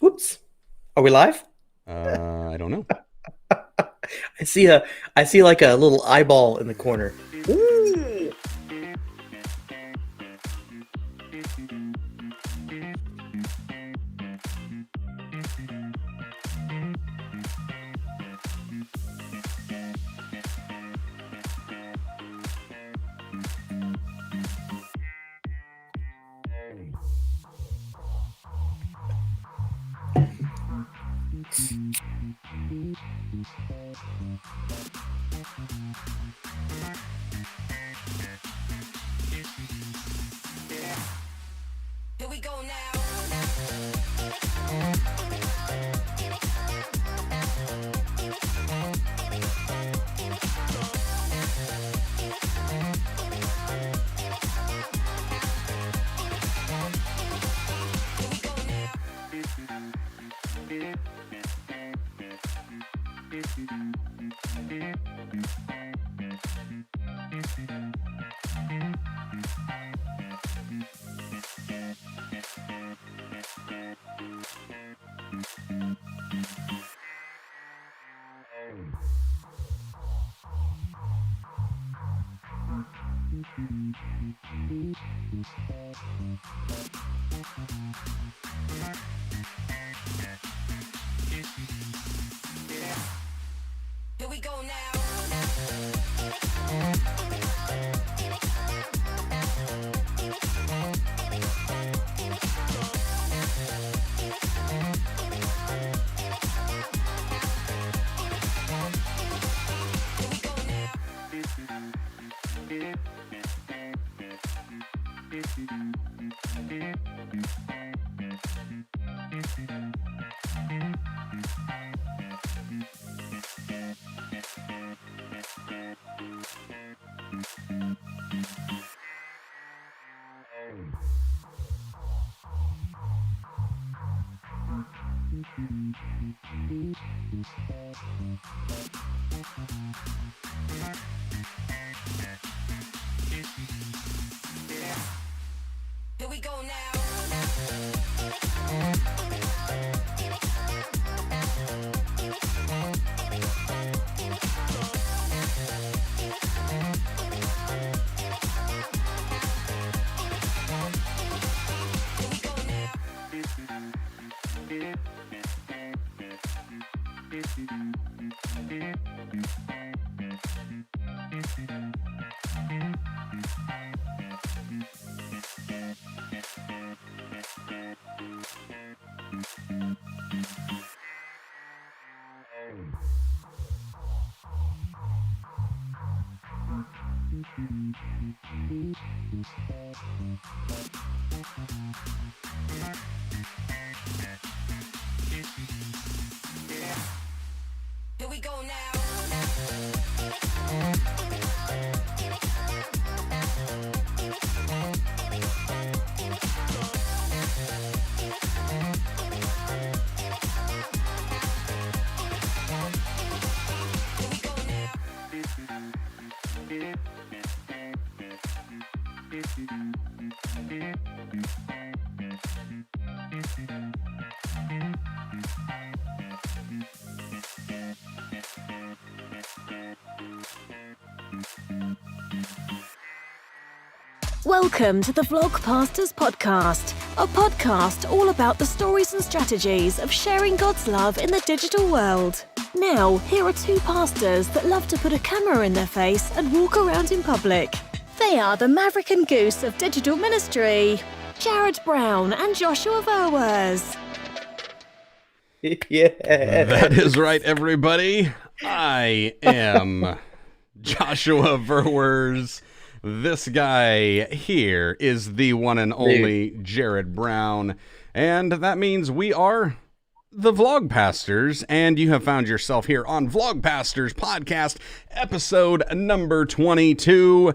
Whoops. Are we live? I don't know. I see like a little eyeball in the corner. Ooh. Here we go now. Here we go now. Here we go now. Here we go now. Welcome to the Vlogpastors Podcast, a podcast all about the stories and strategies of sharing God's love in the digital world. Now, here are two pastors that love to put a camera in their face and walk around in public. They are the Maverick and Goose of digital ministry, Jarrod Brown and Joshua Verwers. Yeah. That is right, everybody. I am Joshua Verwers. This guy here is the one and only Jarrod Brown. And that means we are the Vlogpastors. And you have found yourself here on Vlogpastors Podcast, episode number 22.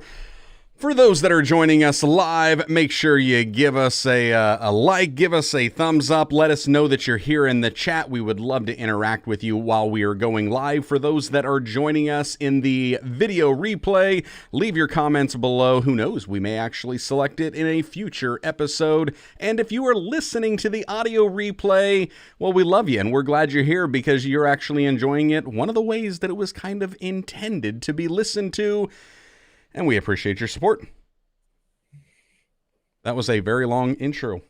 For those that are joining us live, make sure you give us a like, give us a thumbs up. Let us know that you're here in the chat. We would love to interact with you while we are going live. For those that are joining us in the video replay, leave your comments below. Who knows? We may actually select it in a future episode. And if you are listening to the audio replay, well, we love you and we're glad you're here because you're actually enjoying it one of the ways that it was kind of intended to be listened to. And we appreciate your support. That was a very long intro.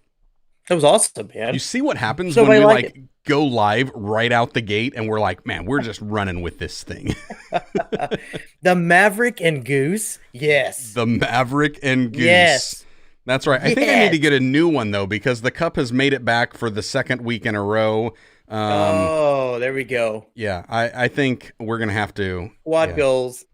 That was awesome, man. You see what happens So when we like go live right out the gate and we're like, man, we're just running with this thing. The Maverick and Goose. Yes. The Maverick and Goose. Yes. That's right. I think I need to get a new one, though, because the cup has made it back for the second week in a row. There we go. Yeah, I think we're going to have to. Quad goals.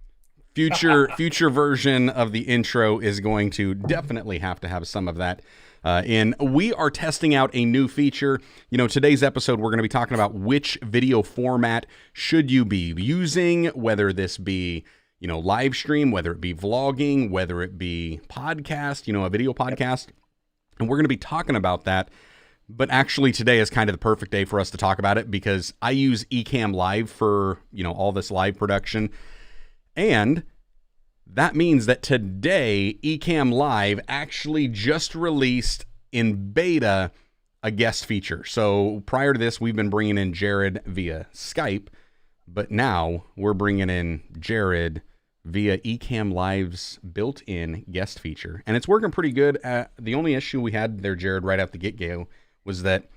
Future version of the intro is going to definitely have to have some of that in. We are testing out a new feature. You know, today's episode, we're going to be talking about which video format should you be using, whether this be, you know, live stream, whether it be vlogging, whether it be podcast, you know, a video podcast. Yep. And we're going to be talking about that. But actually today is kind of the perfect day for us to talk about it because I use Ecamm Live for, you know, all this live production. And that means that today, Ecamm Live actually just released in beta a guest feature. So prior to this, we've been bringing in Jarrod via Skype, but now we're bringing in Jarrod via Ecamm Live's built-in guest feature. And it's working pretty good. The only issue we had there, Jarrod, right out the get-go was that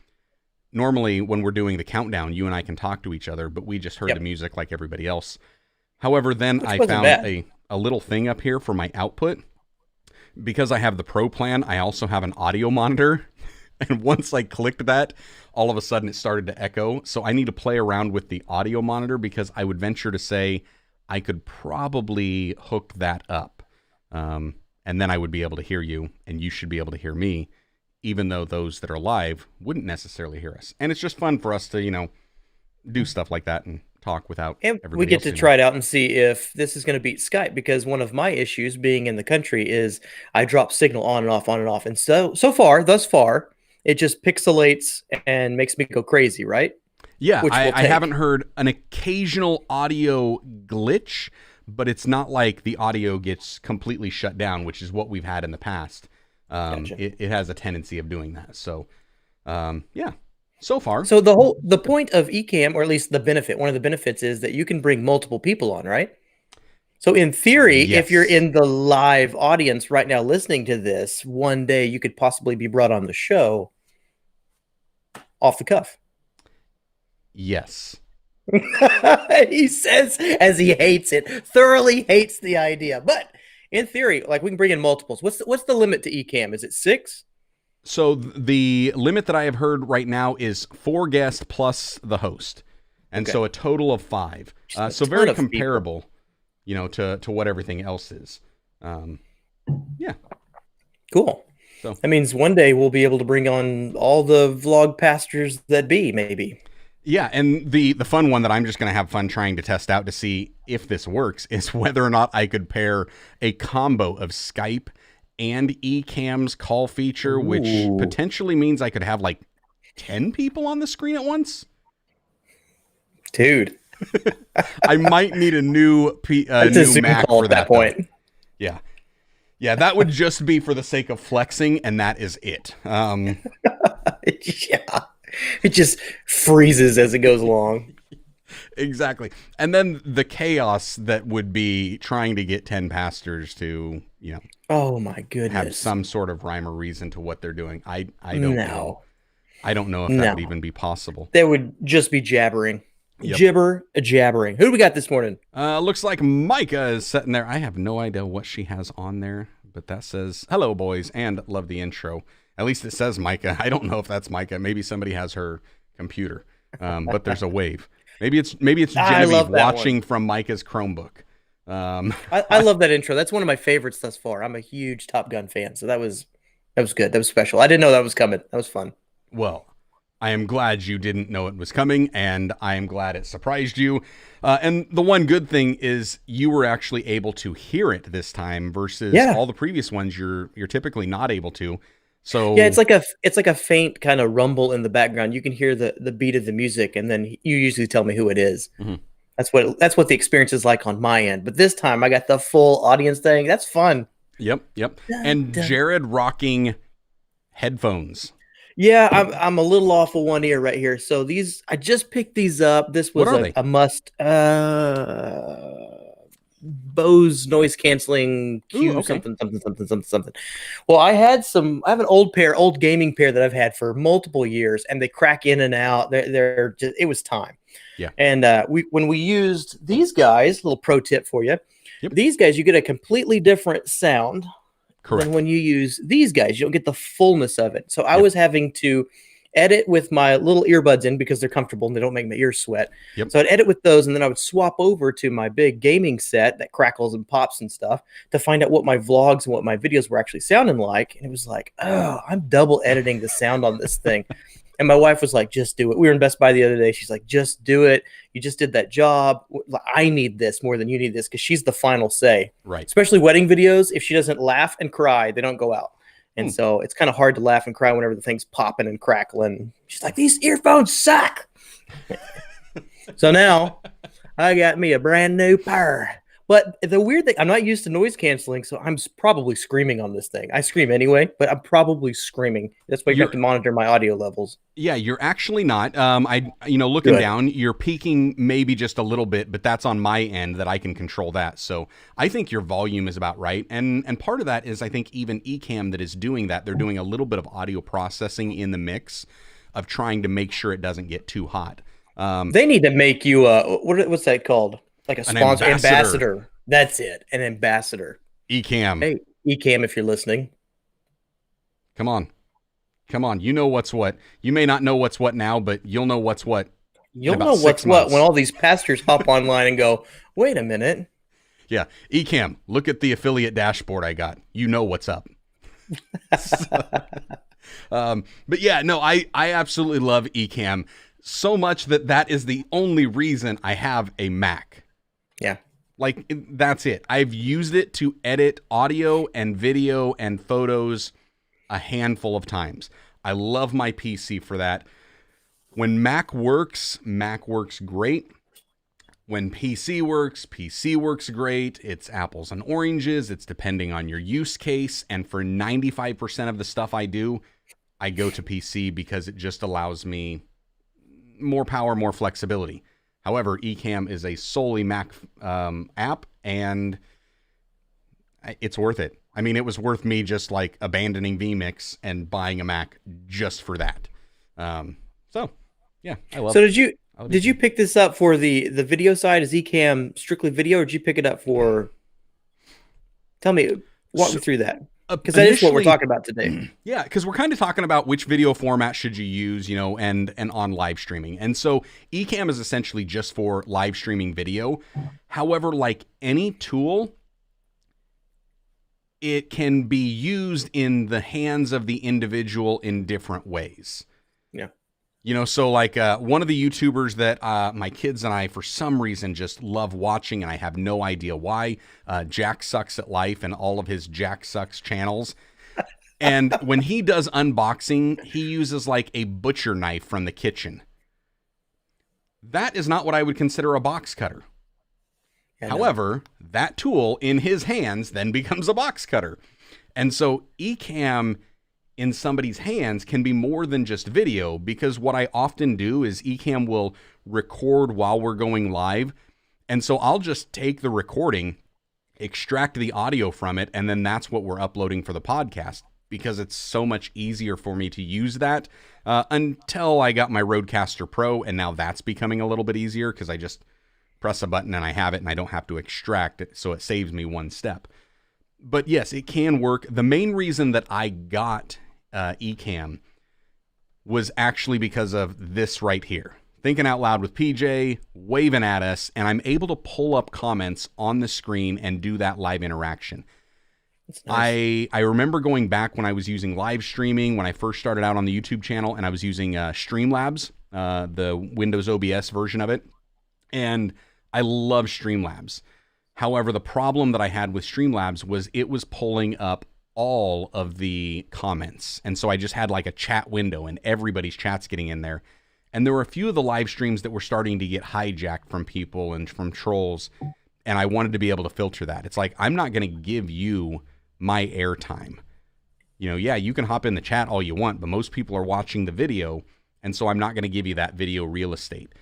normally when we're doing the countdown, you and I can talk to each other, but we just heard the music like everybody else. However, then I found a little thing up here for my output. Because I have the Pro plan, I also have an audio monitor. And once I clicked that, all of a sudden it started to echo. So I need to play around with the audio monitor because I would venture to say I could probably hook that up. And then I would be able to hear you, and you should be able to hear me, even though those that are live wouldn't necessarily hear us. And it's just fun for us to, you know, do stuff like that and talk without everybody we get else to doing try it out and see if this is going to beat Skype, because one of my issues being in the country is I drop signal on and off, and thus far it just pixelates and makes me go crazy, right? Yeah, I haven't heard an occasional audio glitch, but it's not like the audio gets completely shut down, which is what we've had in the past. Gotcha. It has a tendency of doing that. So yeah. So far. So the point of Ecamm, or at least the benefit, one of the benefits is that you can bring multiple people on, right? So in theory, if you're in the live audience right now listening to this, one day you could possibly be brought on the show off the cuff. Yes. He says as he thoroughly hates the idea. But in theory, like, we can bring in multiples. What's the limit to Ecamm? Is it 6? So the limit that I have heard right now is 4 guests plus the host. And so a total of 5. So very comparable, you know, to what everything else is. Yeah. Cool. So that means one day we'll be able to bring on all the vlog pastors that be, maybe. Yeah, and the fun one that I'm just going to have fun trying to test out to see if this works is whether or not I could pair a combo of Skype and Ecamm's call feature, which potentially means I could have like 10 people on the screen at once. Dude. I might need a new Mac for that point. Yeah. Yeah, that would just be for the sake of flexing, and that is it. Yeah. It just freezes as it goes along. Exactly. And then the chaos that would be trying to get 10 pastors to, you know, oh my goodness, have some sort of rhyme or reason to what they're doing. I don't know. I don't know if that would even be possible. They would just be jabbering. Yep. Jabbering. Who do we got this morning? Looks like Micah is sitting there. I have no idea what she has on there, but that says, "Hello, boys, and love the intro." At least it says Micah. I don't know if that's Micah. Maybe somebody has her computer, but there's a wave. Maybe it's Genevieve watching from Micah's Chromebook. I love that intro. That's one of my favorites thus far. I'm a huge Top Gun fan, so that was good. That was special. I didn't know that was coming. That was fun. Well, I am glad you didn't know it was coming, and I am glad it surprised you. And the one good thing is you were actually able to hear it this time versus Yeah. all the previous ones you're typically not able to. So Yeah, it's like a faint kind of rumble in the background. You can hear the beat of the music, and then you usually tell me who it is. Mhm. That's what the experience is like on my end. But this time I got the full audience thing. That's fun. Yep. Dun, And dun. Jarrod rocking headphones. Yeah, I'm a little off of one ear right here. So these I just picked these up. This What was are a, they? a must. Bose noise canceling Ooh, Q okay. something. Well, I have an old gaming pair that I've had for multiple years, and they crack in and out. They're just, it was time. Yeah. And when we used these guys, little pro tip for you. Yep. These guys, you get a completely different sound Correct. than when you use these guys. You don't get the fullness of it. So I Yep. was having to edit with my little earbuds in because they're comfortable and they don't make my ears sweat. Yep. So I'd edit with those, and then I would swap over to my big gaming set that crackles and pops and stuff to find out what my vlogs and what my videos were actually sounding like. And it was like, oh, I'm double editing the sound on this thing. And my wife was like, just do it. We were in Best Buy the other day. She's like, just do it. You just did that job. I need this more than you need this, because she's the final say. Right. Especially wedding videos. If she doesn't laugh and cry, they don't go out. And Hmm. so it's kind of hard to laugh and cry whenever the thing's popping and crackling. She's like, these earphones suck. So now I got me a brand new pair. But the weird thing, I'm not used to noise canceling, so I'm probably screaming on this thing. I scream anyway, but I'm probably screaming. That's why you have to monitor my audio levels. Yeah, you're actually not. Looking Good. down, you're peaking maybe just a little bit, but that's on my end that I can control that. So I think your volume is about right. And part of that is I think even Ecamm that is doing that, they're doing a little bit of audio processing in the mix of trying to make sure it doesn't get too hot. They need to make you what's that called? Like a sponsor, ambassador. That's it, an ambassador. Ecamm. Hey, Ecamm, if you're listening. Come on. You know what's what. You may not know what's what now, but you'll know what's what. You'll know what's what when all these pastors hop online and go, wait a minute. Yeah. Ecamm, look at the affiliate dashboard I got. You know what's up. But yeah, no, I absolutely love Ecamm so much that is the only reason I have a Mac. Yeah. Like, that's it. I've used it to edit audio and video and photos a handful of times. I love my PC for that. When Mac works great. When PC works great. It's apples and oranges. It's depending on your use case. And for 95% of the stuff I do, I go to PC because it just allows me more power, more flexibility. However, Ecamm is a solely Mac app, and it's worth it. I mean, it was worth me just like abandoning vMix and buying a Mac just for that. So yeah, I love. So did you pick this up for the video side? Is Ecamm strictly video, or did you pick it up for? Tell me, walk me through that. Because that is what we're talking about today. Yeah, because we're kind of talking about which video format should you use, and on live streaming. And so Ecamm is essentially just for live streaming video. However, like any tool, it can be used in the hands of the individual in different ways. Yeah. So like one of the YouTubers that my kids and I, for some reason, just love watching, and I have no idea why, Jack Sucks at Life and all of his Jack Sucks channels. And when he does unboxing, he uses like a butcher knife from the kitchen. That is not what I would consider a box cutter. Yeah, However, that tool in his hands then becomes a box cutter. And so Ecamm in somebody's hands can be more than just video, because what I often do is Ecamm will record while we're going live. And so I'll just take the recording, extract the audio from it, and then that's what we're uploading for the podcast, because it's so much easier for me to use that until I got my Rodecaster Pro, and now that's becoming a little bit easier because I just press a button and I have it and I don't have to extract it, so it saves me one step. But yes, it can work. The main reason that I got Ecamm was actually because of this right here. Thinking Out Loud with PJ, waving at us, and I'm able to pull up comments on the screen and do that live interaction. That's nice. I remember going back when I was using live streaming, when I first started out on the YouTube channel, and I was using Streamlabs, the Windows OBS version of it. And I love Streamlabs. However, the problem that I had with Streamlabs was it was pulling up all of the comments. And so I just had like a chat window and everybody's chat's getting in there. And there were a few of the live streams that were starting to get hijacked from people and from trolls. And I wanted to be able to filter that. It's like, I'm not going to give you my airtime. You know, yeah, you can hop in the chat all you want, but most people are watching the video. And so I'm not going to give you that video real estate.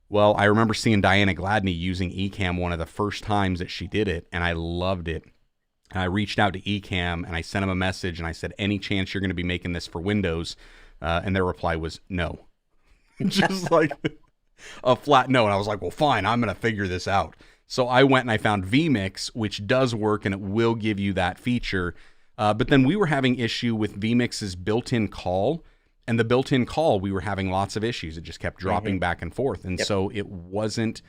Well, I remember seeing Diana Gladney using Ecamm one of the first times that she did it, and I loved it. And I reached out to Ecamm, and I sent them a message, and I said, any chance you're going to be making this for Windows? And their reply was no. Just like a flat no. And I was like, well, fine, I'm going to figure this out. So I went and I found vMix, which does work, and it will give you that feature. But then we were having issue with vMix's built-in call. And the built-in call, we were having lots of issues. It just kept dropping back and forth. And so it wasn't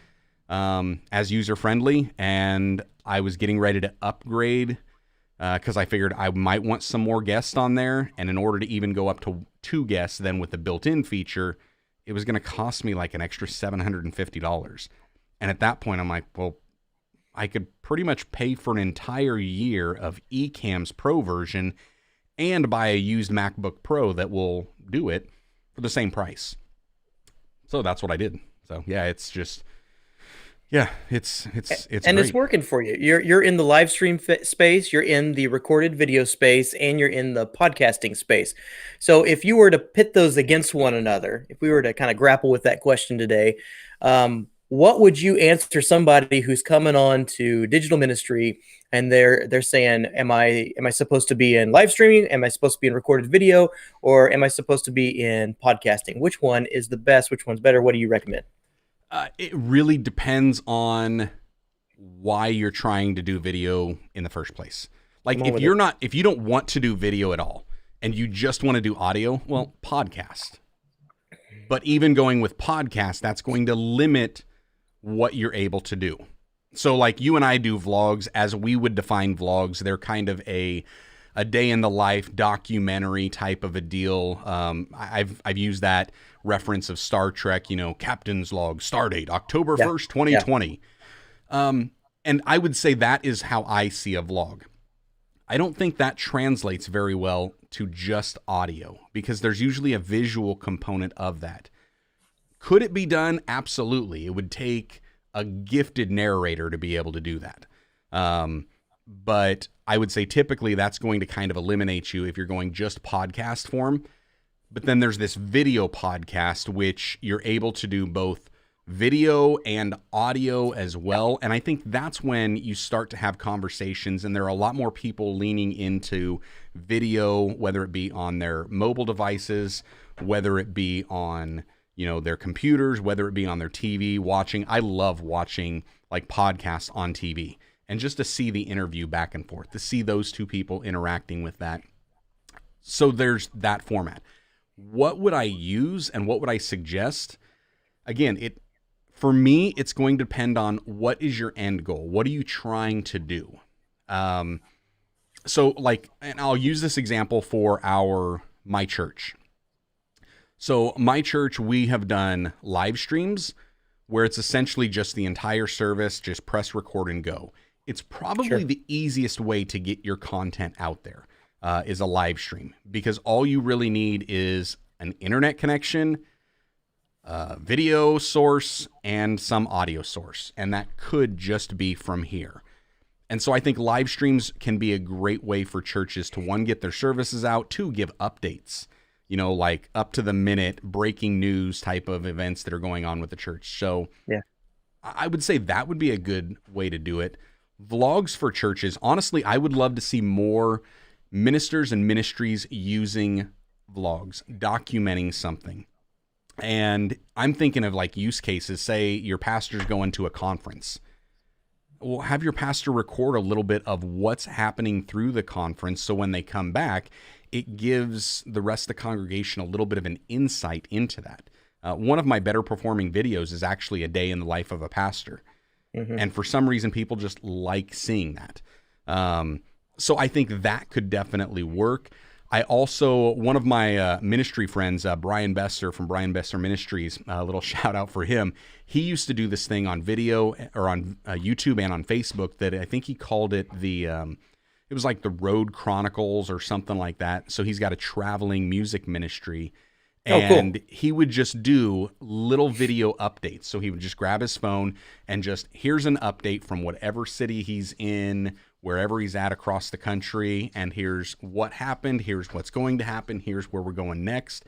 as user-friendly. And I was getting ready to upgrade because I figured I might want some more guests on there. And in order to even go up to 2 guests, then with the built-in feature, it was going to cost me like an extra $750. And at that point, I'm like, well, I could pretty much pay for an entire year of Ecamm's Pro version and buy a used MacBook Pro that will do it for the same price. So that's what I did. So yeah, it's just, yeah, it's and great. it's working for you. You're in the live stream space, you're in the recorded video space, and you're in the podcasting space. So if you were to pit those against one another, if we were to kind of grapple with that question today, what would you answer somebody who's coming on to digital ministry and they're saying, am I supposed to be in live streaming? Am I supposed to be in recorded video? Or am I supposed to be in podcasting? Which one is the best? Which one's better? What do you recommend? It really depends on why you're trying to do video in the first place. Like if you don't want to do video at all and you just want to do audio, well, podcast. But even going with podcast, that's going to limit what you're able to do. So like you and I do vlogs as we would define vlogs. They're kind of a day in the life documentary type of a deal. I've used that reference of Star Trek, you know, Captain's Log, Stardate, October 1st, 2020. And I would say that is how I see a vlog. I don't think that translates very well to just audio because there's usually a visual component of that. Could it be done? Absolutely. It would take a gifted narrator to be able to do that. But I would say typically that's going to kind of eliminate you if you're going just podcast form. But then there's this video podcast, which you're able to do both video and audio as well. And I think that's when you start to have conversations, and there are a lot more people leaning into video, whether it be on their mobile devices, whether it be on, you know, their computers, whether it be on their TV watching. I love watching like podcasts on TV and just to see the interview back and forth, to see those two people interacting with that. So there's that format. What would I use and what would I suggest? Again, for me, it's going to depend on what is your end goal. What are you trying to do? So like, and I'll use this example for my church. So my church, we have done live streams where it's essentially just the entire service, just press record and go. It's probably the easiest way to get your content out there is a live stream, because all you really need is an internet connection, video source, and some audio source. And that could just be from here. And so I think live streams can be a great way for churches to, one, get their services out, two, give updates, you know, like up to the minute breaking news type of events that are going on with the church. So yeah, I would say that would be a good way to do it. Vlogs for churches. Honestly, I would love to see more ministers and ministries using vlogs, documenting something. And I'm thinking of like use cases. Say your pastor's going to a conference. Well, have your pastor record a little bit of what's happening through the conference, so when they come back, it gives the rest of the congregation a little bit of an insight into that. One of my better performing videos is actually a day in the life of a pastor. Mm-hmm. And for some reason, people just like seeing that. So I think that could definitely work. I also, one of my ministry friends, Brian Besser from Brian Besser Ministries, a little shout out for him. He used to do this thing on video or on YouTube and on Facebook that I think he called it it was like the Road Chronicles or something like that. So he's got a traveling music ministry. And cool. He would just do little video updates. So he would just grab his phone and just, here's an update from whatever city he's in, wherever he's at across the country, and here's what happened, here's what's going to happen, here's where we're going next.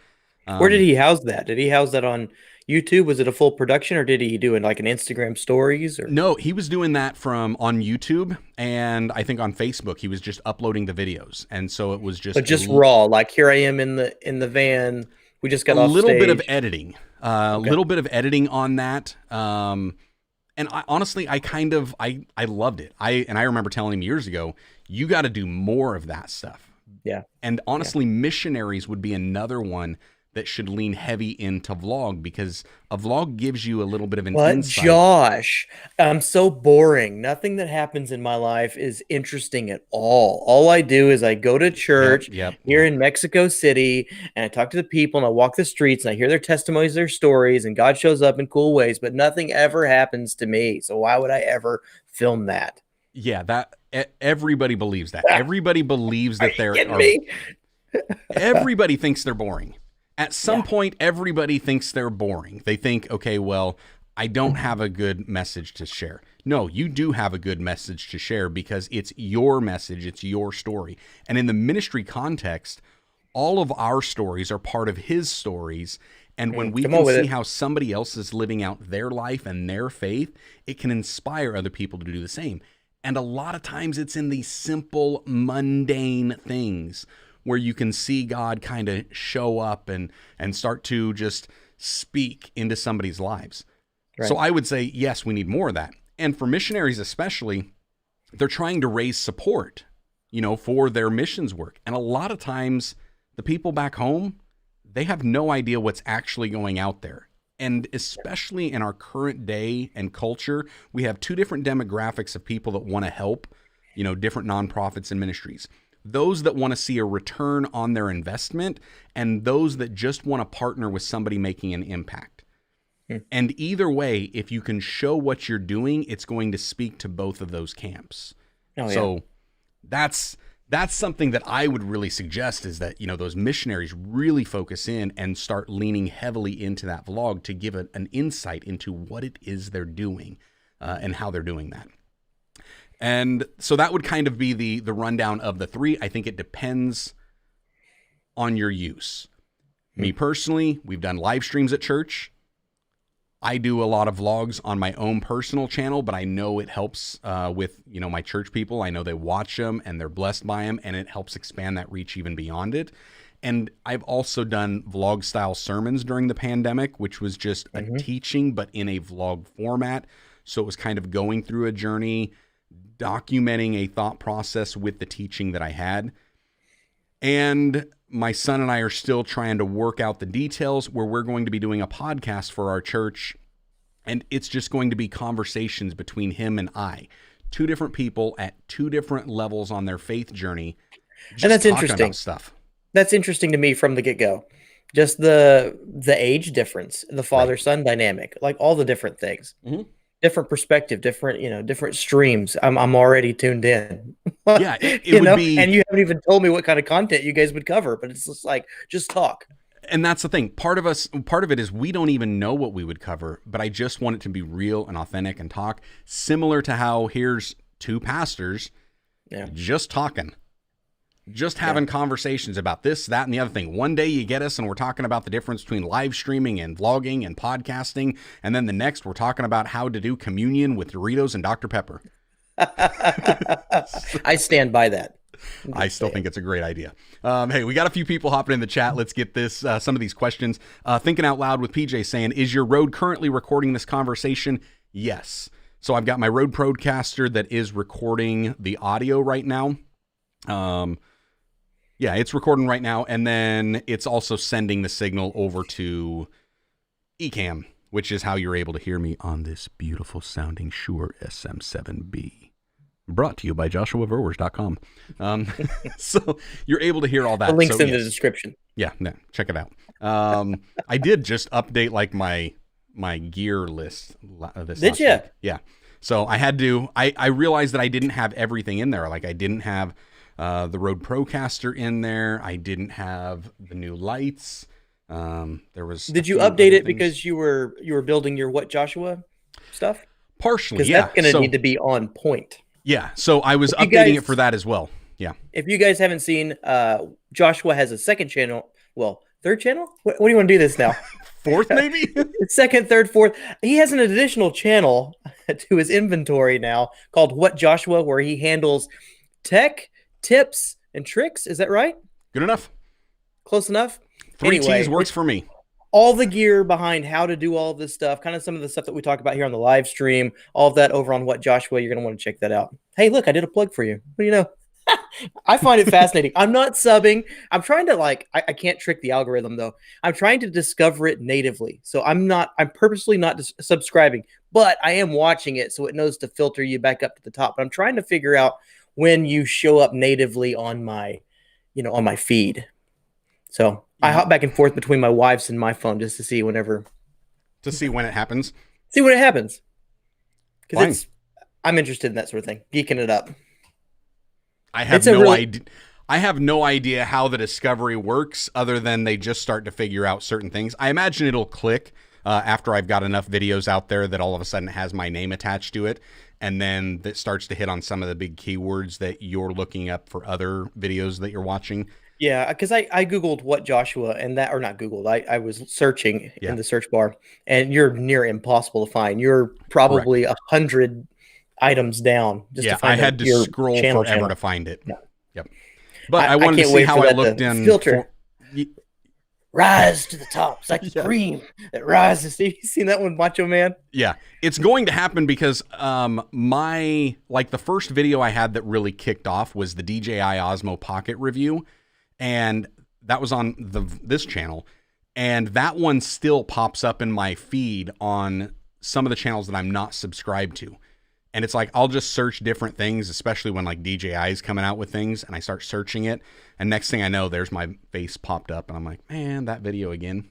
Where did he house that? Did he house that on YouTube? Was it a full production, or did he do it like an Instagram stories? Or no, he was doing that from on YouTube, and I think on Facebook he was just uploading the videos, and so it was just raw. Like, here I am in the van. We just got a off little stage. bit of editing, little bit of editing on that. And honestly, I loved it. I remember telling him years ago, you got to do more of that stuff. Yeah. And honestly, missionaries would be another one that should lean heavy into vlog, because a vlog gives you a little bit of an insight. Josh, I'm so boring. Nothing that happens in my life is interesting at all. All I do is I go to church here in Mexico City, and I talk to the people, and I walk the streets, and I hear their testimonies, their stories, and God shows up in cool ways, but nothing ever happens to me. So why would I ever film that? Yeah, that everybody believes that. Everybody believes that everybody thinks they're boring. At some point, everybody thinks they're boring. They think, okay, well, I don't have a good message to share. No, you do have a good message to share, because it's your message, it's your story. And in the ministry context, all of our stories are part of his stories. And when we can see how somebody else is living out their life and their faith, it can inspire other people to do the same. And a lot of times it's in these simple, mundane things where you can see God kind of show up and start to just speak into somebody's lives. Right. So I would say, yes, we need more of that. And for missionaries especially, they're trying to raise support, for their missions work. And a lot of times the people back home, they have no idea what's actually going out there. And especially in our current day and culture, we have two different demographics of people that want to help, different nonprofits and ministries. Those that want to see a return on their investment, and those that just want to partner with somebody making an impact. And either way, if you can show what you're doing, it's going to speak to both of those camps. So that's something that I would really suggest, is that, those missionaries really focus in and start leaning heavily into that vlog to give an insight into what it is they're doing and how they're doing that. And so that would kind of be the rundown of the three. I think it depends on your use. Me personally, we've done live streams at church. I do a lot of vlogs on my own personal channel, but I know it helps with, my church people. I know they watch them and they're blessed by them, and it helps expand that reach even beyond it. And I've also done vlog style sermons during the pandemic, which was just a teaching, but in a vlog format. So it was kind of going through a journey, documenting a thought process with the teaching that I had. And my son and I are still trying to work out the details, where we're going to be doing a podcast for our church. And it's just going to be conversations between him and I, two different people at two different levels on their faith journey. And that's interesting. About stuff. That's interesting to me from the get-go. Just the age difference, the father-son dynamic, like all the different things. Different perspective, different streams. I'm already tuned in. Yeah, it would be. And you haven't even told me what kind of content you guys would cover, but it's just like, just talk. And that's the thing. Part of it is we don't even know what we would cover, but I just want it to be real and authentic and talk. Similar to how here's two pastors just talking. Just having conversations about this, that, and the other thing. One day you get us and we're talking about the difference between live streaming and vlogging and podcasting. And then the next we're talking about how to do communion with Doritos and Dr. Pepper. I stand by that. I still think it's a great idea. Hey, we got a few people hopping in the chat. Let's get this some of these questions. Thinking Out Loud with PJ saying, is your Rode currently recording this conversation? Yes. So I've got my Rode Procaster that is recording the audio right now. Yeah, it's recording right now, and then it's also sending the signal over to Ecamm, which is how you're able to hear me on this beautiful sounding Shure SM7B. brought to you by joshuaverwers.com. So you're able to hear all that. The link's so, in the description. Yeah, no, check it out. I did just update like my gear list this Did last ya? week. Yeah. So I had to, I realized that I didn't have everything in there. Like I didn't have the Rode Procaster in there. I didn't have the new lights. There was. Did you update it because you were building your What Joshua stuff? Partially, Because yeah. that's going to need to be on point. Yeah. So I was If you updating guys- it for that as well. Yeah. If you guys haven't seen, Joshua has a second channel. Well, third channel? What do you want to do this now? Fourth, maybe? Second, third, fourth. He has an additional channel to his inventory now called What Joshua, where he handles tech, tips, and tricks. Is that right? Good enough. Close enough? Three Anyway, T's works for me. all the gear behind how to do all of this stuff, kind of some of the stuff that we talk about here on the live stream, all of that over on What Joshua. You're going to want to check that out. Hey, look, I did a plug for you. What do you know? I find it fascinating. I'm not subbing. I'm trying to I can't trick the algorithm though. I'm trying to discover it natively. So I'm purposely not subscribing, but I am watching it so it knows to filter you back up to the top. But I'm trying to figure out when you show up natively on my, on my feed. So I hop back and forth between my wife's and my phone just to see whenever. To see when it happens. See when it happens. Fine. Because I'm interested in that sort of thing. Geeking it up. I have no idea. I have no idea how the discovery works other than they just start to figure out certain things. I imagine it'll click after I've got enough videos out there that all of a sudden it has my name attached to it. And then that starts to hit on some of the big keywords that you're looking up for other videos that you're watching. Yeah, because I Googled What Joshua and that, or not Googled, I was searching in the search bar, and you're near impossible to find. You're probably 100 items down. Just to find I had to scroll forever to find it. Yeah. Yep. But I wanted to see how I looked in. Filter. Rise to the top. It's like a dream that rises. You seen that one, Macho Man? Yeah. It's going to happen because the first video I had that really kicked off was the DJI Osmo Pocket review. And that was on this channel. And that one still pops up in my feed on some of the channels that I'm not subscribed to. And it's like, I'll just search different things, especially when like DJI is coming out with things and I start searching it. And next thing I know, there's my face popped up and I'm like, man, that video again.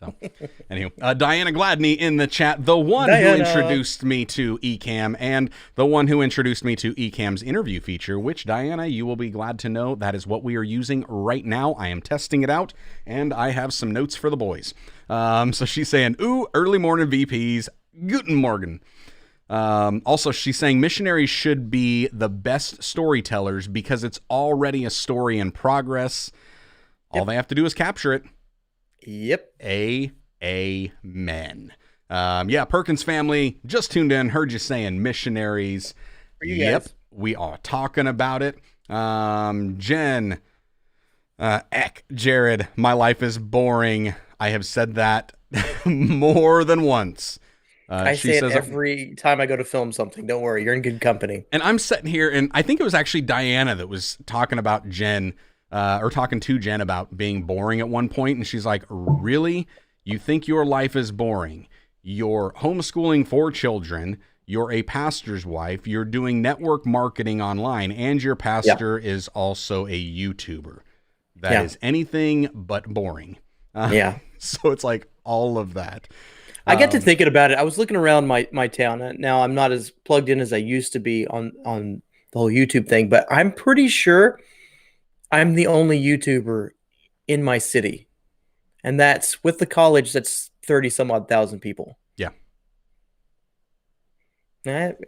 So anyway, Diana Gladney in the chat, the one who introduced me to Ecamm and the one who introduced me to Ecamm's interview feature, which Diana, you will be glad to know that is what we are using right now. I am testing it out and I have some notes for the boys. So she's saying, ooh, early morning VPs, guten Morgen. Also, she's saying missionaries should be the best storytellers because it's already a story in progress. All they have to do is capture it. Yep. Amen. Perkins family just tuned in. Heard you saying missionaries. Yep. Guys? We are talking about it. Jen, Jarrod, my life is boring. I have said that more than once. I say it every time I go to film something. Don't worry, you're in good company. And I'm sitting here, and I think it was actually Diana that was talking about Jen, or talking to Jen about being boring at one point, and she's like, really? You think your life is boring? You're homeschooling 4 children, you're a pastor's wife, you're doing network marketing online, and your pastor is also a YouTuber. That is anything but boring. So it's like all of that. I get to thinking about it. I was looking around my town. Now I'm not as plugged in as I used to be on the whole YouTube thing, but I'm pretty sure I'm the only YouTuber in my city. And that's with the college, that's 30 some odd thousand people. Yeah. That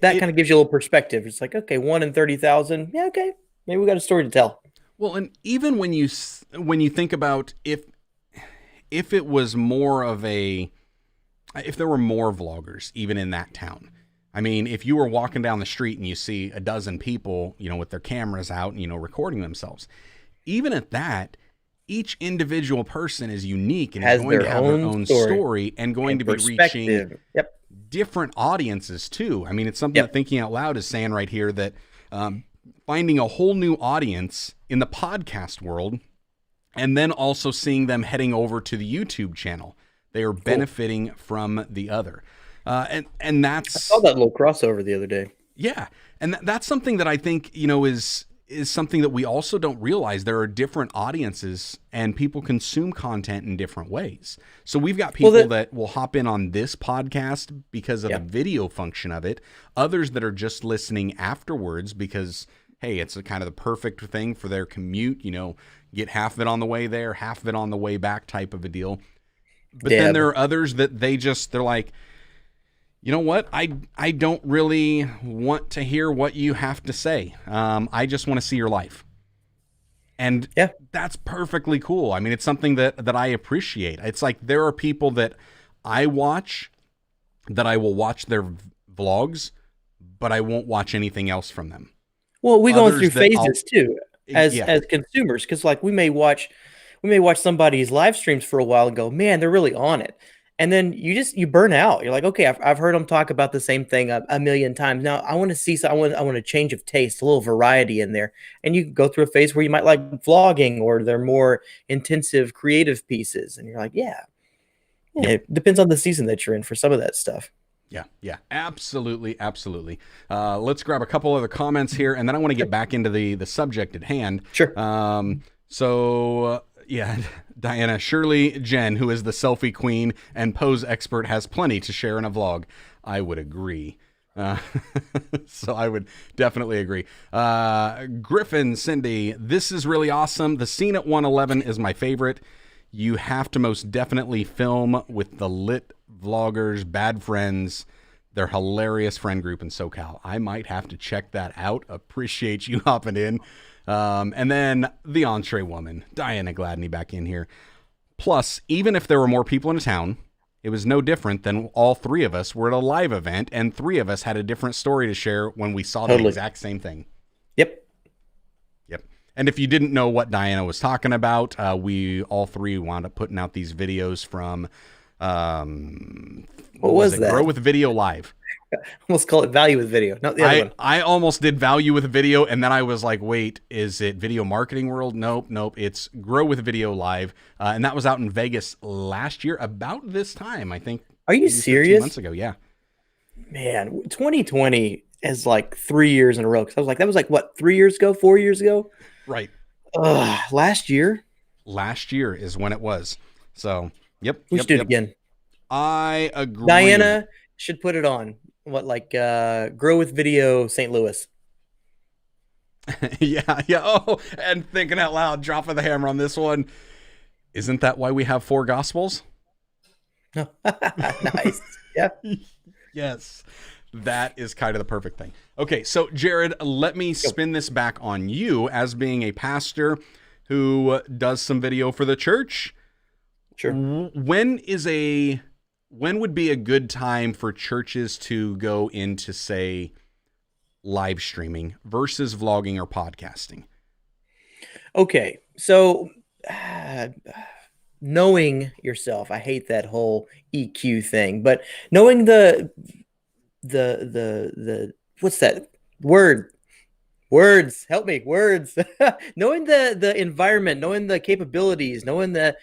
kind of gives you a little perspective. It's like, okay, 1 in 30,000. Yeah, okay. Maybe we got a story to tell. Well, and even when you think about if it was more of if there were more vloggers even in that town. I mean, if you were walking down the street and you see a dozen people, with their cameras out, recording themselves, even at that, each individual person is unique and is going to have their own story and going to be reaching different audiences too. I mean, it's something that Thinking Out Loud is saying right here, that finding a whole new audience in the podcast world, and then also seeing them heading over to the YouTube channel. They are benefiting from the other. And that's... I saw that little crossover the other day. Yeah. And that's something that I think, is something that we also don't realize. There are different audiences and people consume content in different ways. So we've got people that will hop in on this podcast because of the video function of it. Others that are just listening afterwards because, hey, it's a kind of the perfect thing for their commute, get half of it on the way there, half of it on the way back type of a deal. But then there are others that they're like, you know what? I don't really want to hear what you have to say. I just want to see your life. And that's perfectly cool. I mean, it's something that I appreciate. It's like there are people that I watch that I will watch their vlogs, but I won't watch anything else from them. Well, we go through phases too as consumers, because like we may watch somebody's live streams for a while and go, man, they're really on it. And then you burn out. You're like, okay, I've heard them talk about the same thing a million times. Now I want to see, I want a change of taste, a little variety in there. And you go through a phase where you might like vlogging, or they're more intensive creative pieces. And you're like, it depends on the season that you're in for some of that stuff. Yeah, absolutely. Let's grab a couple other comments here, and then I want to get back into the subject at hand. Sure. Diana, Shirley Jen, who is the selfie queen and pose expert, has plenty to share in a vlog. I would agree. So I would definitely agree. Griffin, Cindy, this is really awesome. The scene at 111 is my favorite. You have to most definitely film with the lit vloggers, bad friends. They're hilarious friend group in SoCal. I might have to check that out. Appreciate you hopping in. And then the entree woman, Diana Gladney, back in here. Plus, even if there were more people in a town, it was no different than all three of us were at a live event, and three of us had a different story to share when we saw the exact same thing. Yep. And if you didn't know what Diana was talking about, we all three wound up putting out these videos from what was that? Grow with Video Live. Almost call it Value with Video. Not the other one. I almost did Value with Video, and then I was like, wait, is it Video Marketing World? Nope. It's Grow with Video Live. And that was out in Vegas last year, about this time, I think. Are you serious? 2 months ago, yeah. Man, 2020 is like 3 years in a row. Because I was like, that was like, what, 3 years ago, 4 years ago? Right. Last year? Last year is when it was. So, yep. We should do it again. I agree. Diana should put it on. Grow with Video St. Louis. Yeah. Oh, and thinking out loud, dropping the hammer on this one. Isn't that why we have 4 gospels? Nice. Yeah. Yes. That is kind of the perfect thing. Okay, so Jarrod, let me spin this back on you as being a pastor who does some video for the church. Sure. When would be a good time for churches to go into, say, live streaming versus vlogging or podcasting? Okay, so knowing yourself, I hate that whole EQ thing, but knowing the what's that word? Words, help me. Words. Knowing the environment, knowing the capabilities, knowing the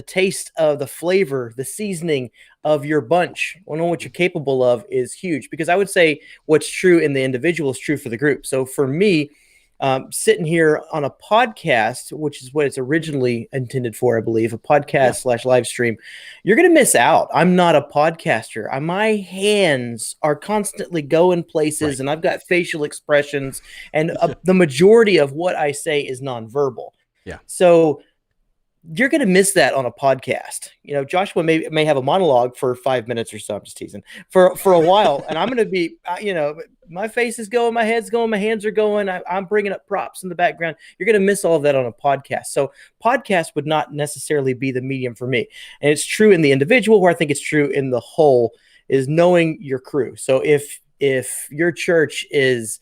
taste of the flavor, the seasoning of your bunch, knowing what you're capable of is huge, because I would say what's true in the individual is true for the group. So for me, sitting here on a podcast, which is what it's originally intended for, I believe, a podcast / live stream, you're going to miss out. I'm not a podcaster. My hands are constantly going places, and I've got facial expressions, and the majority of what I say is nonverbal. Yeah. So you're going to miss that on a podcast. Joshua may have a monologue for 5 minutes or so. I'm just teasing for a while. And I'm going to be, my face is going, my head's going, my hands are going. I'm bringing up props in the background. You're going to miss all of that on a podcast. So podcast would not necessarily be the medium for me. And it's true in the individual, where I think it's true in the whole, is knowing your crew. So if your church is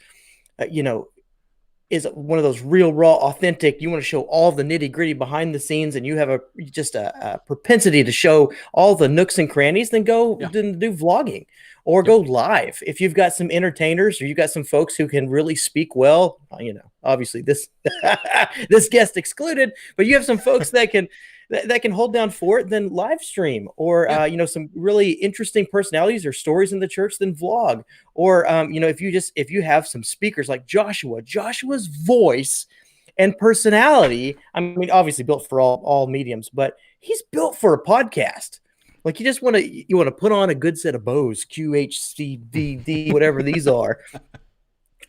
one of those real, raw, authentic, you want to show all the nitty gritty behind the scenes, and you have a propensity to show all the nooks and crannies, then do vlogging or go live. If you've got some entertainers, or you've got some folks who can really speak well, obviously this, this guest excluded, but you have some folks that can that can hold down for it, then live stream, or Yeah. some really interesting personalities or stories in the church, then vlog, or if you have some speakers like Joshua's voice and personality. I mean, obviously built for all mediums, but he's built for a podcast. Like you just want to put on a good set of Bose QHCDD, whatever these are,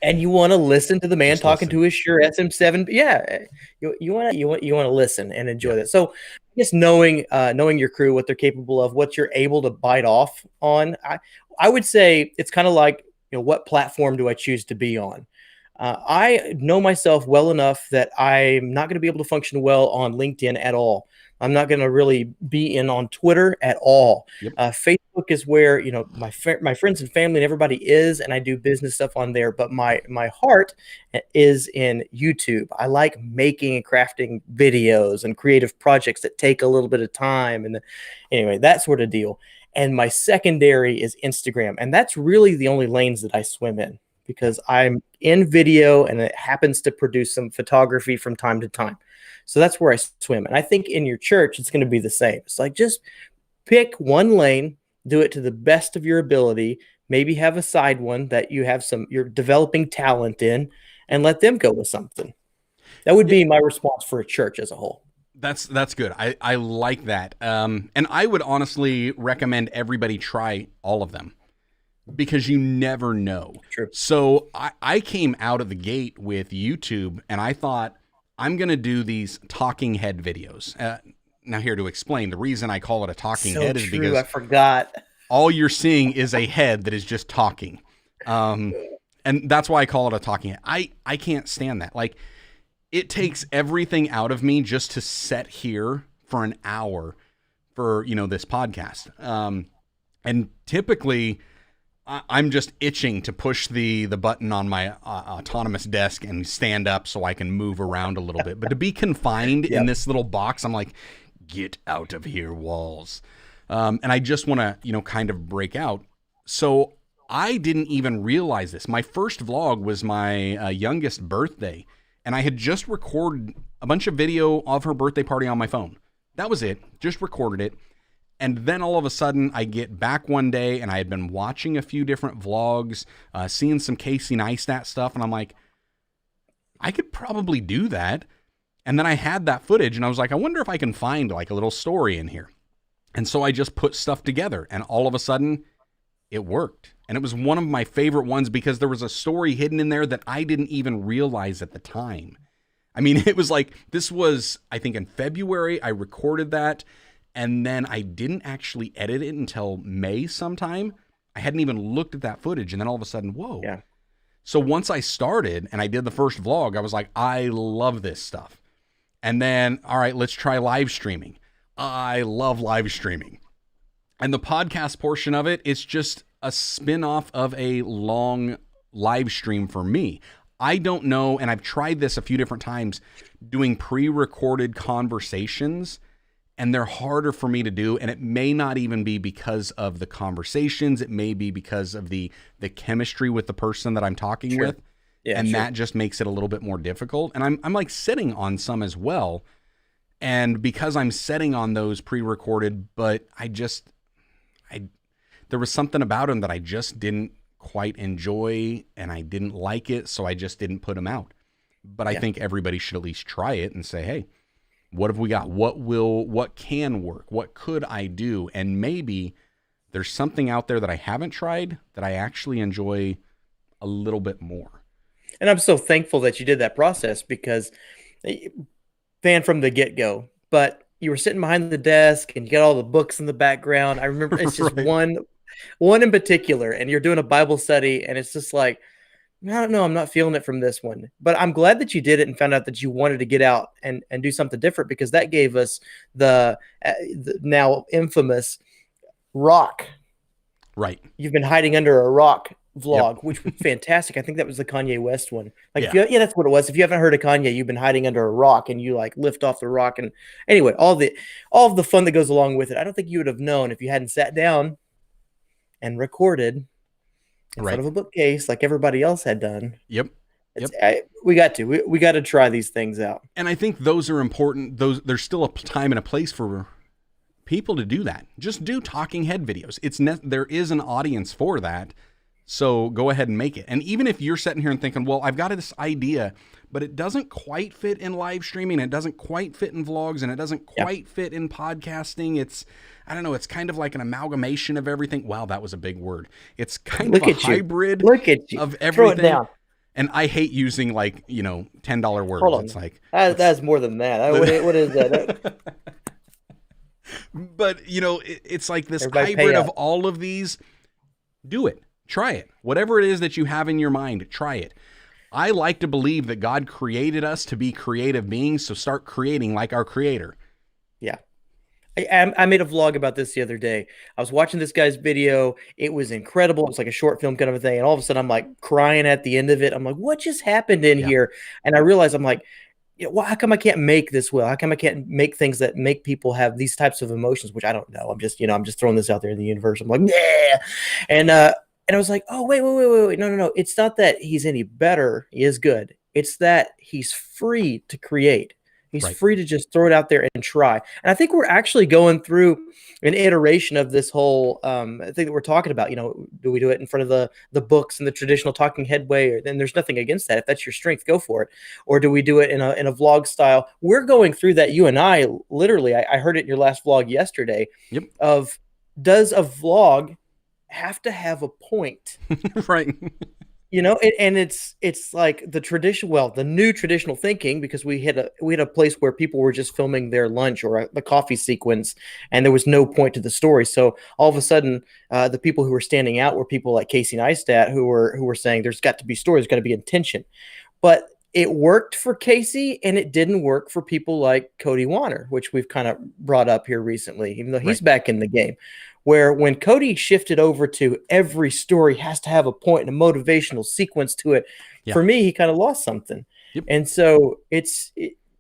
and you want to listen to the man Just talking listen. to his Shure SM7. Yeah, you want to listen and enjoy Yeah. that. So I guess knowing your crew, what they're capable of, what you're able to bite off on, I would say it's kind of like, what platform do I choose to be on? I know myself well enough that I'm not going to be able to function well on LinkedIn at all. I'm not going to really be in on Twitter at all. Yep. Facebook is where my friends and family and everybody is, and I do business stuff on there. But my heart is in YouTube. I like making and crafting videos and creative projects that take a little bit of time, and anyway, that sort of deal. And my secondary is Instagram, and that's really the only lanes that I swim in, because I'm in video and it happens to produce some photography from time to time. So that's where I swim. And I think in your church, it's going to be the same. It's like, just pick one lane, do it to the best of your ability, maybe have a side one that you're developing talent in, and let them go with something. That would be my response for a church as a whole. That's good. I like that. And I would honestly recommend everybody try all of them, because you never know. True. So I came out of the gate with YouTube, and I thought, I'm going to do these talking head videos. Now, here to explain, the reason I call it a talking head is because I forgot. all you're seeing is a head that is just talking. And that's why I call it a talking head. I can't stand that. Like, it takes everything out of me just to sit here for an hour for, this podcast. And typically I'm just itching to push the button on my autonomous desk and stand up so I can move around a little bit. But to be confined in this little box, I'm like, get out of here, walls. And I just want to, kind of break out. So I didn't even realize this. My first vlog was my youngest birthday, and I had just recorded a bunch of video of her birthday party on my phone. That was it. Just recorded it. And then all of a sudden, I get back one day, and I had been watching a few different vlogs, seeing some Casey Neistat stuff, and I'm like, I could probably do that. And then I had that footage, and I was like, I wonder if I can find like a little story in here. And so I just put stuff together, and all of a sudden, it worked. And it was one of my favorite ones because there was a story hidden in there that I didn't even realize at the time. I mean, it was like, this was, I think in February, I recorded that. And then I didn't actually edit it until May sometime. I hadn't even looked at that footage. And then all of a sudden, whoa. Yeah. So once I started and I did the first vlog, I was like, I love this stuff. And then, all right, let's try live streaming. I love live streaming. And the podcast portion of it is just a spin-off of a long live stream for me. I don't know, and I've tried this a few different times, doing pre-recorded conversations, and they're harder for me to do, and it may not even be because of the conversations. It may be because of the chemistry with the person that I'm talking with, and that just makes it a little bit more difficult. And I'm like sitting on some as well, and because I'm sitting on those pre-recorded, but there was something about them that I just didn't quite enjoy, and I didn't like it, so I just didn't put them out. But I think everybody should at least try it and say, hey, what have we got? What can work? What could I do? And maybe there's something out there that I haven't tried that I actually enjoy a little bit more. And I'm so thankful that you did that process, because fan from the get-go, but you were sitting behind the desk and you got all the books in the background. I remember it's just one in particular, and you're doing a Bible study, and it's just like, I don't know, I'm not feeling it from this one. But I'm glad that you did it and found out that you wanted to get out and do something different, because that gave us the now infamous rock. Right. You've been hiding under a rock vlog, which was fantastic. I think that was the Kanye West one. Like, that's what it was. If you haven't heard of Kanye, you've been hiding under a rock, and you like lift off the rock. And anyway, all of the fun that goes along with it. I don't think you would have known if you hadn't sat down and recorded in front of a bookcase like everybody else had done. Yep. Yep. We got to try these things out. And I think those are important. There's still a time and a place for people to do that. Just do talking head videos. There is an audience for that. So go ahead and make it. And even if you're sitting here and thinking, well, I've got this idea, but it doesn't quite fit in live streaming, it doesn't quite fit in vlogs, and it doesn't quite fit in podcasting. I don't know, it's kind of like an amalgamation of everything. Wow, that was a big word. It's kind of a hybrid of everything. Throw it down. And I hate using $10 words. Hold on. It's like that's more than that. What is that? But it's like this Everybody hybrid of all of these. Do it. Try it. Whatever it is that you have in your mind, try it. I like to believe that God created us to be creative beings, so start creating like our Creator. Yeah. I made a vlog about this the other day. I was watching this guy's video. It was incredible. It was like a short film kind of a thing. And all of a sudden, I'm like crying at the end of it. I'm like, what just happened in here? And I realized I'm like, well, how come I can't make this well? How come I can't make things that make people have these types of emotions, which I don't know. I'm just throwing this out there in the universe. I'm like, yeah. And I was like, oh, wait. No. It's not that he's any better. He is good. It's that he's free to create. He's free to just throw it out there and try. And I think we're actually going through an iteration of this whole thing that we're talking about. Do we do it in front of the books and the traditional talking head way? Then there's nothing against that. If that's your strength, go for it. Or do we do it in a vlog style? We're going through that. You and I, literally, I heard it in your last vlog yesterday. Yep. Of does a vlog have to have a point? Right. And it's like the new traditional thinking, because we had a place where people were just filming their lunch or the coffee sequence, and there was no point to the story. So all of a sudden, the people who were standing out were people like Casey Neistat, who were saying there's got to be story, there's got to be intention. But it worked for Casey, and it didn't work for people like Cody Warner, which we've kind of brought up here recently, even though he's back in the game. Where when Cody shifted over to every story has to have a point and a motivational sequence to it, for me, he kind of lost something. Yep. And so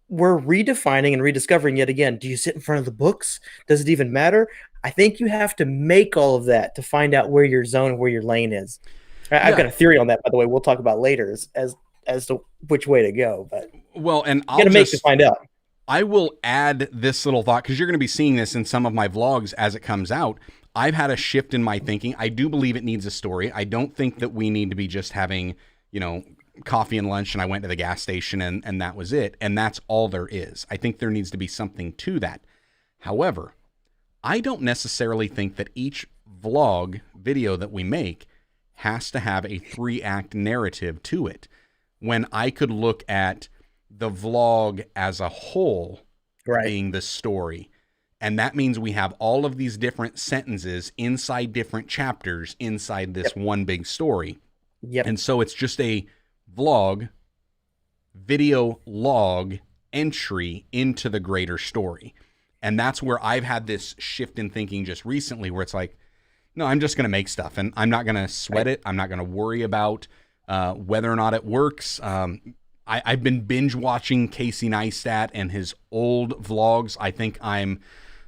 we're redefining and rediscovering yet again. Do you sit in front of the books? Does it even matter? I think you have to make all of that to find out where your zone and where your lane is. I've got a theory on that, by the way. We'll talk about later as to which way to go. But and I'll gotta make to find out. I will add this little thought, because you're going to be seeing this in some of my vlogs as it comes out. I've had a shift in my thinking. I do believe it needs a story. I don't think that we need to be just having, coffee and lunch and I went to the gas station and that was it. And that's all there is. I think there needs to be something to that. However, I don't necessarily think that each vlog video that we make has to have a 3-act narrative to it, when I could look at the vlog as a whole being the story. And that means we have all of these different sentences inside different chapters inside this one big story. Yep. And so it's just a vlog, video log entry into the greater story. And that's where I've had this shift in thinking just recently, where it's like, no, I'm just going to make stuff and I'm not going to sweat it. I'm not going to worry about whether or not it works. I've been binge watching Casey Neistat and his old vlogs. I think I'm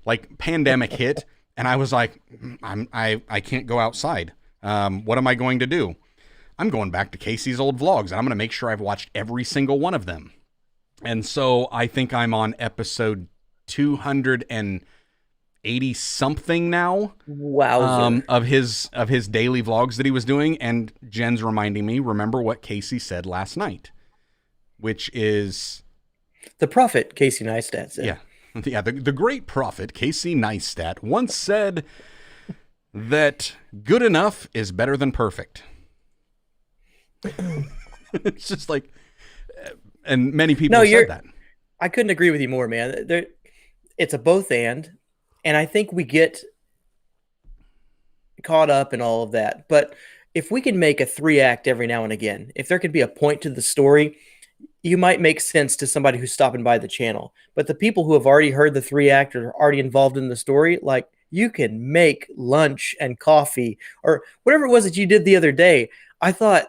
like, pandemic hit and I was like, I can't go outside. What am I going to do? I'm going back to Casey's old vlogs and I'm going to make sure I've watched every single one of them. And so I think I'm on episode 280 something now. Wow. Of his daily vlogs that he was doing. And Jen's reminding me, remember what Casey said last night, which is the prophet Casey Neistat said. Yeah, the great prophet Casey Neistat once said that good enough is better than perfect. It's just like, and many people said that. I couldn't agree with you more, man. It's a both and I think we get caught up in all of that. But if we can make a 3-act every now and again, if there could be a point to the story, you might make sense to somebody who's stopping by the channel. But the people who have already heard the 3-act or are already involved in the story, like, you can make lunch and coffee or whatever it was that you did the other day. I thought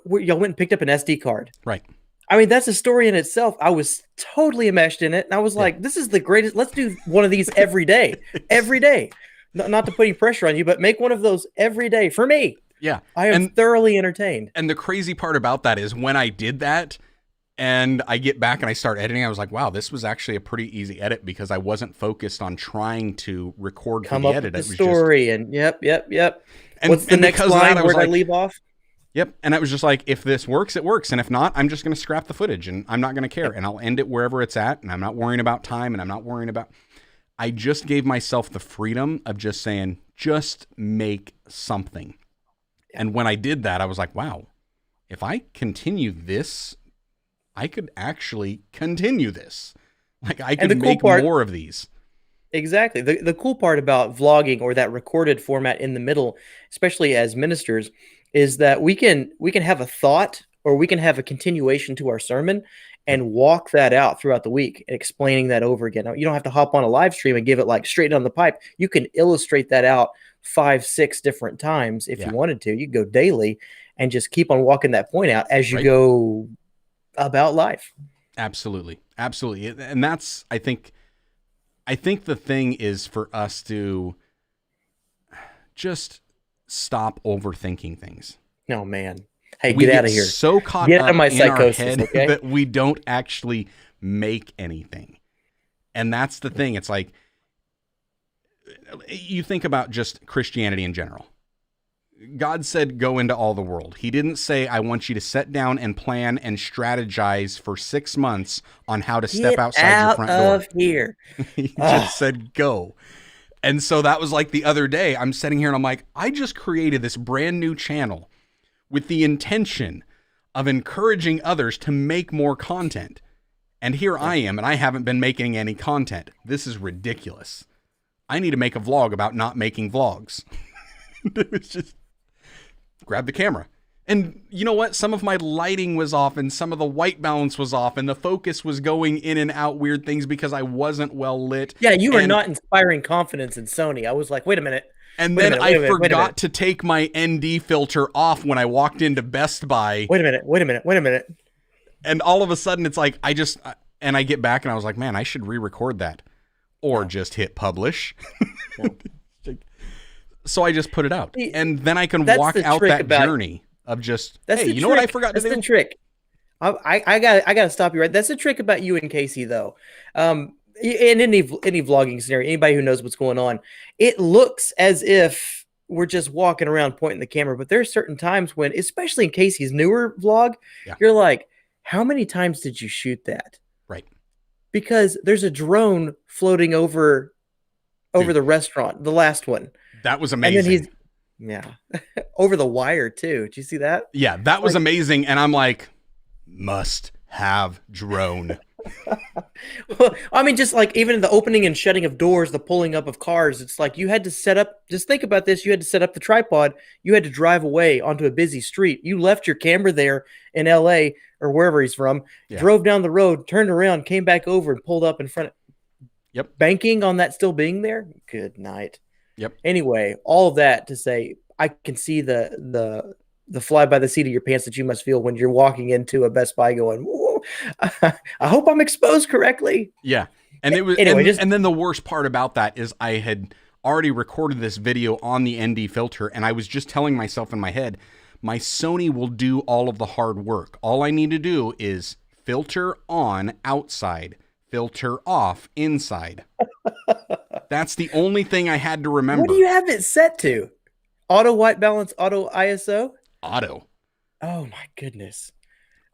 y'all went and picked up an SD card. Right. I mean, that's a story in itself. I was totally enmeshed in it. And I was like, this is the greatest. Let's do one of these every day. Every day. Not to put any pressure on you, but make one of those every day for me. Yeah. I am thoroughly entertained. And the crazy part about that is when I did that and I get back and I start editing, I was like, wow, this was actually a pretty easy edit because I wasn't focused on trying to record Come for the up edit. with the It was story and yep. And, What's the next line? Where'd I leave off? Yep. And I was just like, if this works, it works. And if not, I'm just going to scrap the footage and I'm not going to care. And I'll end it wherever it's at. And I'm not worrying about time and I'm not worrying about. I just gave myself the freedom of just saying, just make something. And when I did that, I was like, wow, if I continue this, I could actually continue this. Like I could make more of these. Exactly. The cool part about vlogging or that recorded format in the middle, especially as ministers, is that we can have a thought or we can have a continuation to our sermon and walk that out throughout the week, explaining that over again. Now, you don't have to hop on a live stream and give it like straight down the pipe. You can illustrate that out 5-6 different times if you wanted to. You can go daily and just keep on walking that point out as you go about life. Absolutely. Absolutely. And that's, I think the thing is for us to just stop overthinking things. No, man. Hey, get out of here. So caught get up out of my in psychosis, our head okay? that we don't actually make anything. And that's the thing. It's like, you think about just Christianity in general. God said, go into all the world. He didn't say, I want you to sit down and plan and strategize for 6 months on how to step outside your front door. Of here. He just said, go. And so that was like the other day, I'm sitting here and I'm like, I just created this brand new channel with the intention of encouraging others to make more content. And here I am, and I haven't been making any content. This is ridiculous. I need to make a vlog about not making vlogs. It was just grab the camera. And you know what? Some of my lighting was off and some of the white balance was off and the focus was going in and out weird things because I wasn't well lit. Yeah, you were not inspiring confidence in Sony. I was like, wait a minute. And then I forgot to take my ND filter off when I walked into Best Buy. Wait a minute. And all of a sudden it's like, I get back and I was like, man, I should re-record that or just hit publish. No. So I just put it out and then I can walk out that journey of just, hey, you know what I forgot to do? That's the trick. I gotta stop you right. That's the trick about you and Casey though. In any vlogging scenario, anybody who knows what's going on, it looks as if we're just walking around pointing the camera, but there are certain times when, especially in Casey's newer vlog, you're like, how many times did you shoot that? Right. Because there's a drone floating over the restaurant, the last one. That was amazing. And then over the wire too. Did you see that? Yeah, that was amazing. And I'm like, must have drone. Well, I mean, just like even in the opening and shutting of doors, the pulling up of cars, it's like you had to set up, just think about this. You had to set up the tripod. You had to drive away onto a busy street. You left your camera there in LA or wherever he's from, drove down the road, turned around, came back over and pulled up in front of. Yep. Banking on that still being there. Good night. Yep. Anyway, all of that to say, I can see the fly by the seat of your pants that you must feel when you're walking into a Best Buy going, I hope I'm exposed correctly. Yeah. And it was, anyway, and then the worst part about that is I had already recorded this video on the ND filter and I was just telling myself in my head, my Sony will do all of the hard work. All I need to do is filter on outside, filter off inside. That's the only thing I had to remember. What do you have it set to? Auto white balance, auto ISO? Auto. Oh my goodness.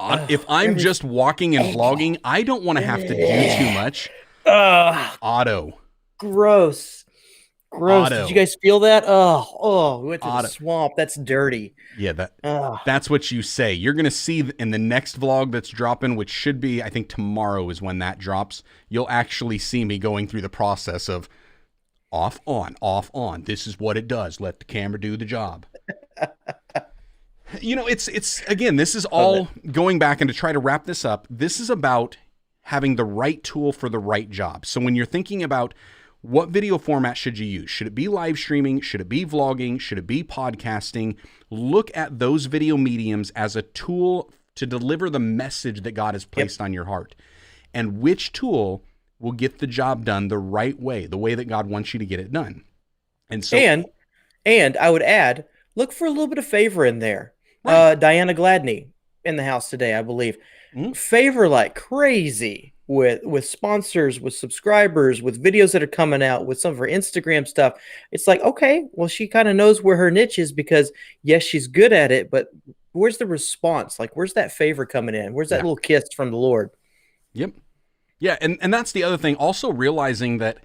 If I'm just walking and vlogging, I don't want to have to do too much. Auto. Gross. Auto. Did you guys feel that? We went to the swamp. That's dirty. Yeah, that's what you say. You're going to see in the next vlog that's dropping, which should be, I think tomorrow is when that drops. You'll actually see me going through the process of off, on, off, on. This is what it does. Let the camera do the job. You know, it's again, this is all going back, and to try to wrap this up, this is about having the right tool for the right job. So when you're thinking about what video format should you use? Should it be live streaming? Should it be vlogging? Should it be podcasting? Look at those video mediums as a tool to deliver the message that God has placed on your heart. And which tool will get the job done the right way, the way that God wants you to get it done. And so, and I would add, Look for a little bit of favor in there. Right. Diana Gladney in the house today, I believe. Mhm. Favor like crazy with sponsors, with subscribers, with videos that are coming out, with some of her Instagram stuff. It's like, okay, well, she kind of knows where her niche is because yes, she's good at it, but where's the response? Like, where's that favor coming in? Where's that Yeah. little kiss from the Lord? Yep. Yeah, and that's the other thing. Also realizing that,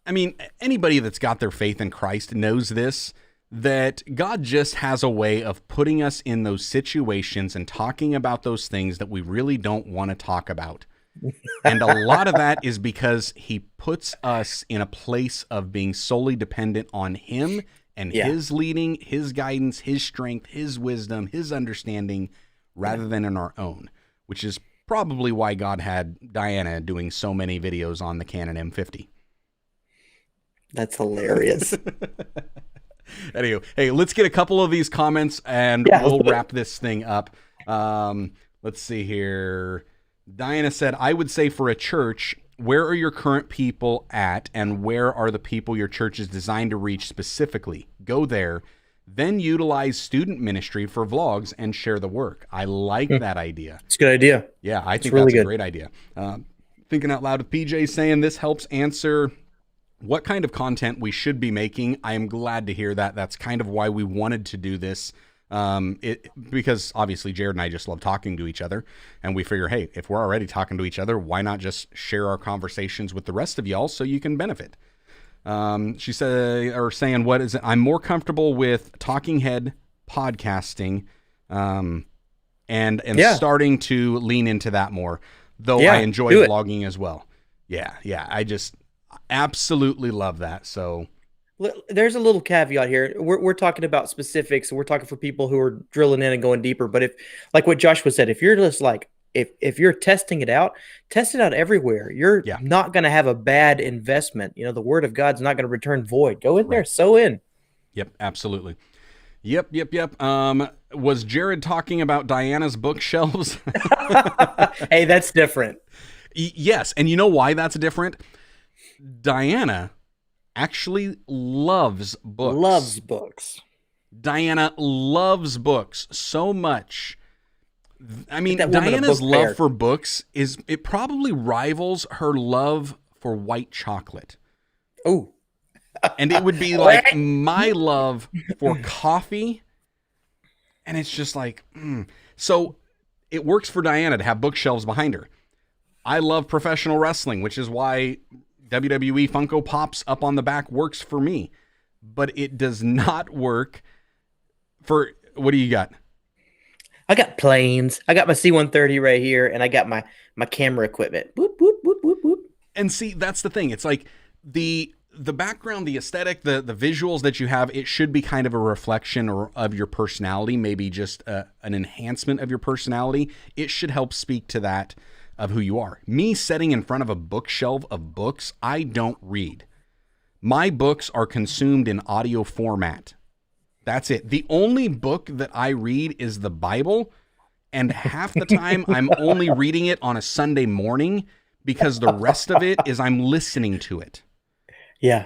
I mean, anybody that's got their faith in Christ knows this, that God just has a way of putting us in those situations and talking about those things that we really don't want to talk about. And a lot of that is because he puts us in a place of being solely dependent on him and his leading, his guidance, his strength, his wisdom, his understanding, rather than in our own, which is probably why God had Diana doing so many videos on the Canon M50. That's hilarious. Anyway, hey, let's get a couple of these comments and we'll wrap this thing up. Let's see here. Diana said, I would say for a church, where are your current people at and where are the people your church is designed to reach specifically? Go there, then utilize student ministry for vlogs and share the work. I like that idea. It's a good idea. Yeah, I think really that's a good. great idea. Thinking out loud with PJ saying this helps answer what kind of content we should be making. I am glad to hear that. That's kind of why we wanted to do this. Because obviously Jarrod and I just love talking to each other, and we figure, hey, if we're already talking to each other, why not just share our conversations with the rest of y'all so you can benefit? She said, or saying, what is it? I'm more comfortable with talking head podcasting, and starting to lean into that more, though I enjoy vlogging as well. Yeah. I just absolutely love that. So there's a little caveat here. We're talking about specifics. We're talking for people who are drilling in and going deeper. But if, like what Joshua said, if you're just like, if you're testing it out, test it out everywhere. You're not going to have a bad investment. You know, the word of God's not going to return void. Go in there, sow in. Yep, absolutely. Yep. Was Jarrod talking about Diana's bookshelves? Hey, that's different. Yes, and you know why that's different? Diana actually loves books. Loves books. Diana loves books so much. I mean, Diana's love for books it probably rivals her love for white chocolate. Oh. And it would be like my love for coffee. And it's just like, So it works for Diana to have bookshelves behind her. I love professional wrestling, which is why WWE Funko Pops up on the back works for me. But it does not work for, what do you got? I got planes. I got my C-130 right here, and I got my camera equipment. Boop, boop, boop, boop, boop. And see, that's the thing. It's like the background, the aesthetic, the visuals that you have, it should be kind of a reflection of your personality, maybe just an enhancement of your personality. It should help speak to that of who you are. Me sitting in front of a bookshelf of books, I don't read. My books are consumed in audio format. That's it. The only book that I read is the Bible, and half the time I'm only reading it on a Sunday morning because the rest of it is I'm listening to it. Yeah.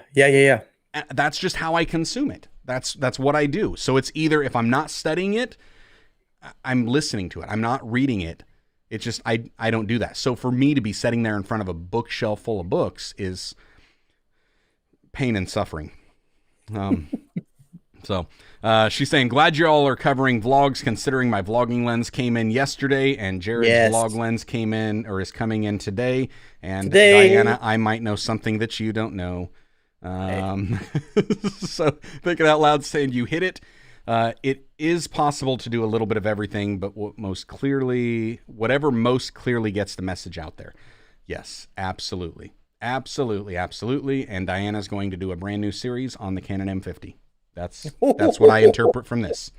That's just how I consume it. That's what I do. So it's either if I'm not studying it, I'm listening to it. I'm not reading it. It's just I don't do that. So for me to be sitting there in front of a bookshelf full of books is pain and suffering. So she's saying, glad you all are covering vlogs, considering my vlogging lens came in yesterday and Jarrod's vlog lens came in or is coming in today. And Diana, I might know something that you don't know. So thinking out loud, saying you hit it. It is possible to do a little bit of everything, but whatever most clearly gets the message out there. Yes, absolutely. Absolutely. And Diana's going to do a brand new series on the Canon M50. That's what I interpret from this.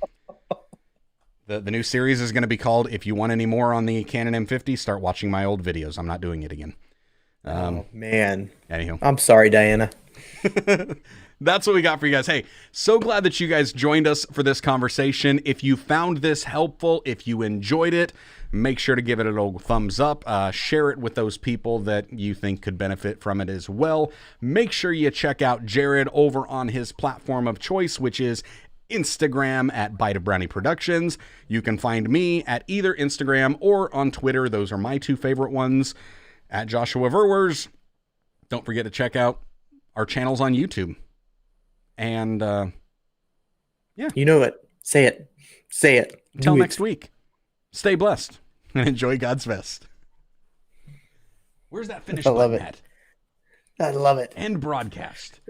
The new series is going to be called, if you want any more on the Canon M50, start watching my old videos. I'm not doing it again. Oh, man. Anyhow. I'm sorry, Diana. That's what we got for you guys. Hey, so glad that you guys joined us for this conversation. If you found this helpful, if you enjoyed it, make sure to give it a little thumbs up. Share it with those people that you think could benefit from it as well. Make sure you check out Jarrod over on his platform of choice, which is Instagram at Bite of Brownie Productions. You can find me at either Instagram or on Twitter. Those are my two favorite ones, at Joshua Verwers. Don't forget to check out our channels on YouTube. And yeah. You know it. Say it. Say it. Until Do next it. week, stay blessed and enjoy God's best. Where's that finish I love button it. at? I love it. End broadcast.